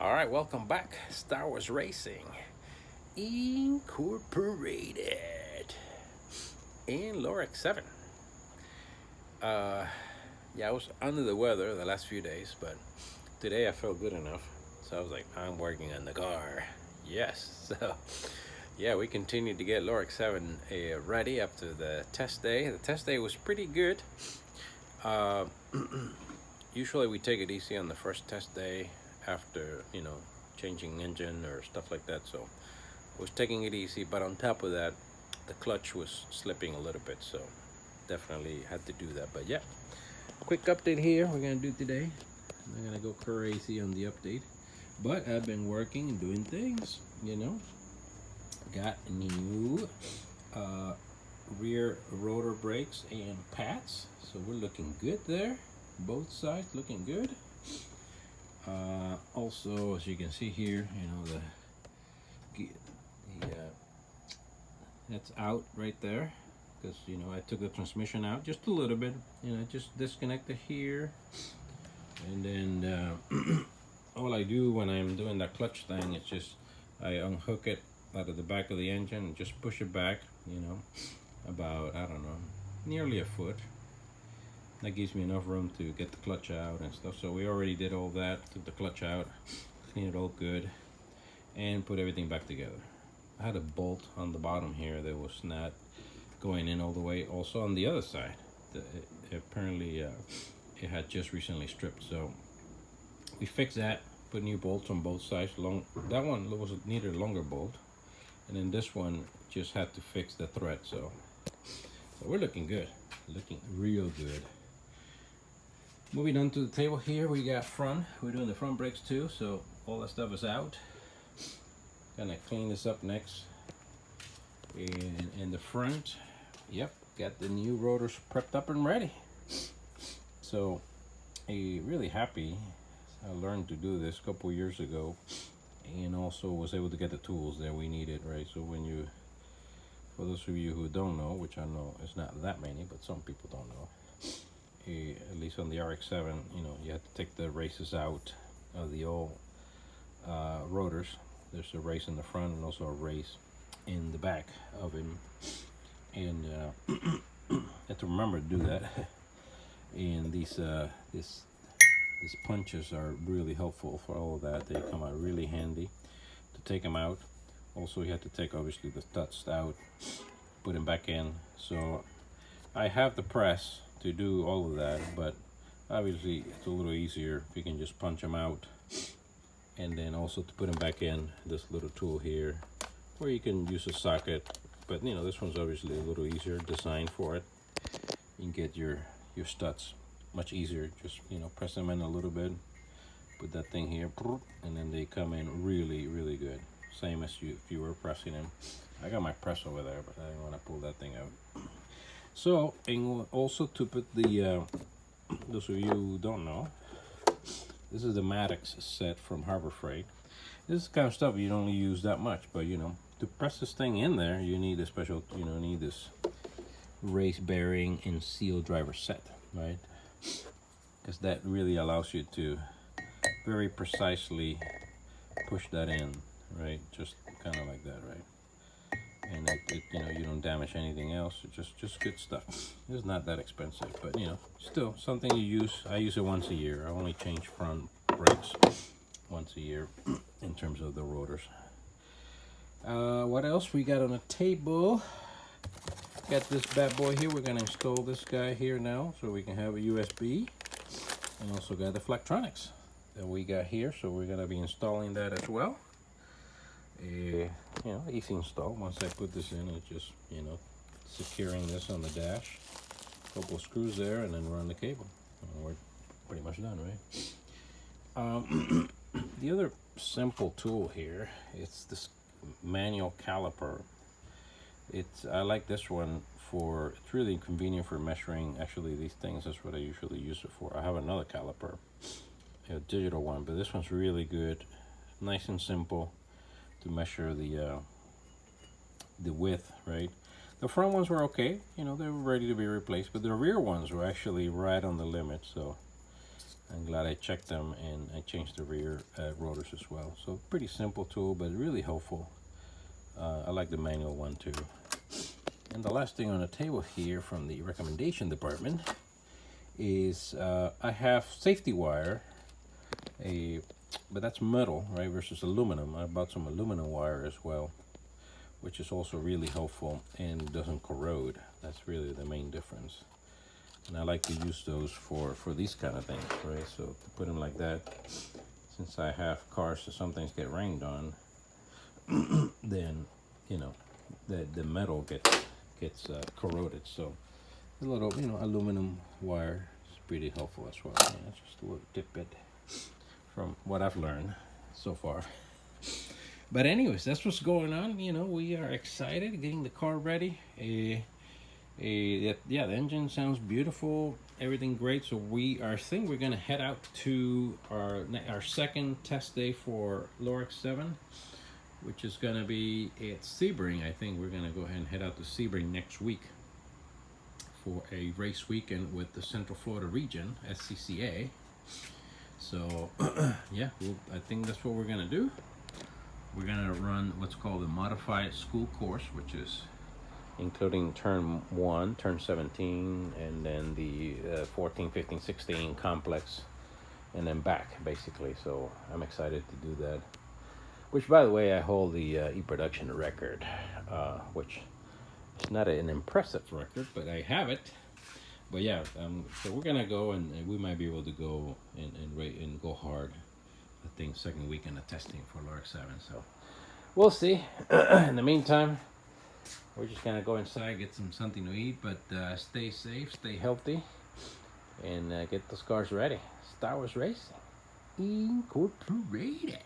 All right, welcome back. Star Wars Racing Incorporated in Lorex 7. Uh, yeah, I was under the weather the last few days, but today I felt good enough. So I was like, I'm working on the car. Yes. So, yeah, we continued to get Lorex 7 ready up to the test day. The test day was pretty good. Uh, Usually we take it easy on the first test day after, changing engine or stuff like that. So I was taking it easy, but on top of that, the clutch was slipping a little bit. So definitely had to do that. But yeah, quick update here we're gonna do today. I'm not gonna go crazy on the update, but I've been working and doing things, Got new rear rotor brakes and pads, so we're looking good there. Both sides looking good. Also, as you can see here, that's out right there because I took the transmission out just a little bit. Just disconnected here, and then all I do when I'm doing that clutch thing is just I unhook it out of the back of the engine and just push it back. About, I don't know, nearly a foot. That gives me enough room to get the clutch out and stuff. So we already did all that, took the clutch out, cleaned it all good, and put everything back together. I had a bolt on the bottom here that was not going in all the way. Also on the other side, apparently it had just recently stripped. So we fixed that, put new bolts on both sides. That one was needed a longer bolt, and then this one just had to fix the thread. So we're looking good, looking real good. Moving on to the table here, we got front. We're doing the front brakes too, so all that stuff is out. Gonna clean this up next. And in the front, yep, got the new rotors prepped up and ready. So, really happy. I learned to do this a couple years ago, and also was able to get the tools that we needed, right? So for those of you who don't know, which I know it's not that many, but some people don't know, at least on the RX-7, you have to take the races out of the old rotors. There's a race in the front and also a race in the back of him, and you have to remember to do that. And these punches are really helpful for all of that. They come out really handy to take them out. Also, you have to take obviously the studs out, put them back in. So I have the press to do all of that, but obviously it's a little easier if you can just punch them out, and then also to put them back in, this little tool here, or you can use a socket, but this one's obviously a little easier designed for it. You can get your studs much easier. Just press them in a little bit, put that thing here, and then they come in really good, same as if you were pressing them. I got my press over there, but I didn't want to pull that thing out. So, and also to put the, those of you who don't know, this is the Maddox set from Harbor Freight. This is the kind of stuff you don't use that much, but to press this thing in there, you need a special, need this race bearing and seal driver set, right? Because that really allows you to very precisely push that in, right? Just kind of like that, right? And you don't damage anything else. It's just good stuff. It's not that expensive, but still something you use. I use it once a year. I only change front brakes once a year in terms of the rotors. What else we got on the table? Got this bad boy here. We're gonna install this guy here now, so we can have a USB, and also got the Flactronics that we got here. So we're gonna be installing that as well. Easy install. Once I put this in, it's just securing this on the dash, couple of screws there, and then run the cable, and we're pretty much done, right? The other simple tool here, it's this manual caliper. I like this one for, it's really convenient for measuring. Actually, these things, that's what I usually use it for. I have another caliper, a digital one, but this one's really good, nice and simple to measure the width, right? The front ones were okay, they were ready to be replaced, but the rear ones were actually right on the limit. So I'm glad I checked them, and I changed the rear rotors as well. So pretty simple tool, but really helpful. I like the manual one too. And the last thing on the table here from the recommendation department is I have safety wire, but that's metal, right, versus aluminum. I bought some aluminum wire as well, which is also really helpful and doesn't corrode. That's really the main difference. And I like to use those for these kind of things, right? So to put them like that, since I have cars that sometimes get rained on, then you know the metal gets corroded. So a little aluminum wire is pretty helpful as well. Yeah, that's just a little tidbit from what I've learned so far. But anyways, that's what's going on. We are excited getting the car ready. Yeah, the engine sounds beautiful, everything great. So I think we're gonna head out to our second test day for Lorex 7, which is gonna be at Sebring. I think we're gonna go ahead and head out to Sebring next week for a race weekend with the Central Florida region, SCCA. So yeah, I think that's what we're gonna do. We're gonna run what's called the modified school course, which is including turn 1, turn 17, and then the 14, 15, 16 complex, and then back basically. So I'm excited to do that, which by the way I hold the e-production record, which is not an impressive record, but I have it. But yeah, so we're gonna go, and we might be able to go and go hard, I think, second weekend of testing for Lorex 7. So we'll see. In the meantime, we're just gonna go inside, get something to eat, but stay safe, stay healthy, and get those cars ready. Star Wars Racing Incorporated.